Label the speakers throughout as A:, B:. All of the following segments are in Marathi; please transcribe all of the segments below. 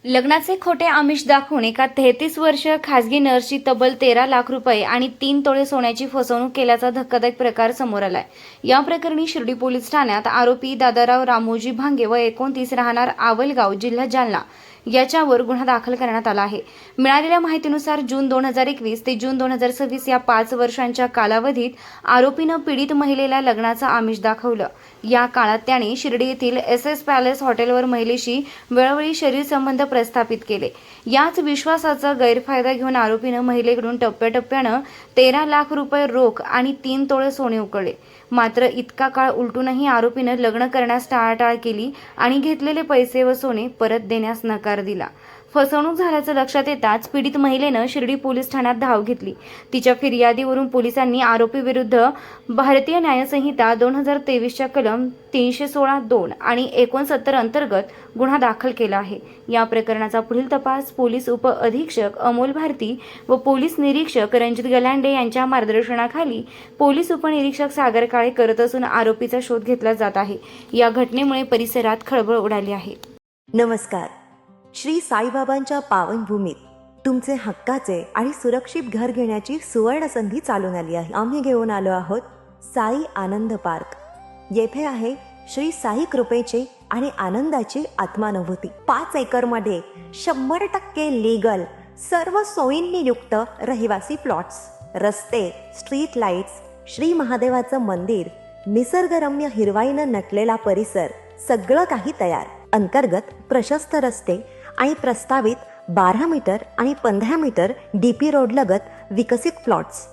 A: लग्नाचे खोटे आमिष दाखवून एका 33 वर्षीय खासगी नर्सची तब्बल 13 लाख रुपये आणि 3 तोळे सोन्याची फसवणूक केल्याचा धक्कादायक प्रकार समोर आलाय। या प्रकरणी शिर्डी पोलीस ठाण्यात आरोपी दादाराव रामोजी भांगे व 29 राहणार आवलगाव जिल्हा जालना याच्यावर गुन्हा दाखल करण्यात आला आहे। मिळालेल्या माहितीनुसार जून 2021 ते जून 2026 या 5 वर्षांच्या कालावधीत आरोपीनं पीडित महिलेला लग्नाचं आमिष दाखवलं। या काळात त्याने शिर्डी येथील SS पॅलेस हॉटेलवर महिलेशी वेळोवेळी शरीर संबंध प्रस्थापित केले। याच विश्वासाचा गैरफायदा घेऊन आरोपीनं महिलेकडून टप्प्याटप्प्यानं 13 लाख रुपये रोख आणि 3 तोळे सोने उकळले। मात्र इतका काळ उलटूनही आरोपीनं लग्न करण्यास टाळाटाळ केली आणि घेतलेले पैसे व सोने परत देण्यास नकार दिला। फसवणूक झाल्याचं लक्षात येताच पीडित महिलेनं शिर्डी पोलीस ठाण्यात धाव घेतली। तिच्या फिर्यादीवरून पोलिसांनी आरोपीविरुद्ध भारतीय न्यायसंहिता 2023च्या कलम 316(2) आणि 69 अंतर्गत गुन्हा दाखल केला आहे। या प्रकरणाचा पुढील तपास पोलीस उप अधीक्षक अमोल भारती व पोलीस निरीक्षक रणजित गलांडे यांच्या मार्गदर्शनाखाली पोलीस उपनिरीक्षक सागर काळे करत असून आरोपीचा शोध घेतला जात आहे। या घटनेमुळे परिसरात खळबळ उडाली आहे।
B: नमस्कार। श्री साईबाबांच्या पावनभूमीत तुमचे हक्काचे आणि सुरक्षित घर घेण्याची सुवर्ण संधी चालून आली आहे। आम्ही घेऊन आलो आहोत साई आनंद पार्क। येथे आहे श्री साई कृपेची आणि आनंदाची आत्मानुभूती। 5 एकरमध्ये 100% लीगल सर्व सोयींनी युक्त रहिवासी प्लॉट्स, रस्ते, स्ट्रीट लाईट्स, श्री महादेवाचं मंदिर, निसर्गरम्य हिरवाईनं नटलेला परिसर, सगळं काही तयार। अंतर्गत प्रशस्त रस्ते आणि प्रस्तावित 12 मीटर आणि 15 मीटर DP रोड लगत विकसित प्लॉट्स।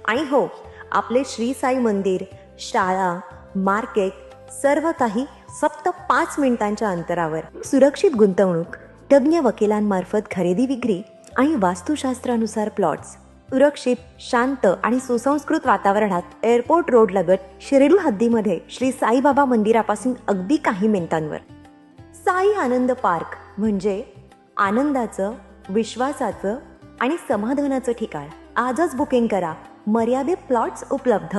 B: आणि हो, आपले श्री साई मंदिर, शाळा, मार्केट सर्व काही फक्त 5 मिनिटांच्या अंतरावर। सुरक्षित गुंतवणूक, तज्ञ वकिलांमार्फत खरेदी विक्री आणि वास्तुशास्त्रानुसार प्लॉट्स, सुरक्षित, शांत आणि सुसंस्कृत वातावरणात एअरपोर्ट रोड लगत शिर्डी हद्दीमध्ये श्री साईबाबा मंदिरापासून अगदी काही मिनिटांवर। साई आनंद पार्क म्हणजे आनंदाचं, विश्वासाचं आणि समाधानाचं ठिकाण। आजच बुकिंग करा। मर्यादित प्लॉट्स उपलब्ध।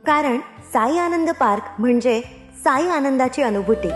B: कारण साई आनंद पार्क म्हणजे साई आनंदाची अनुभूती।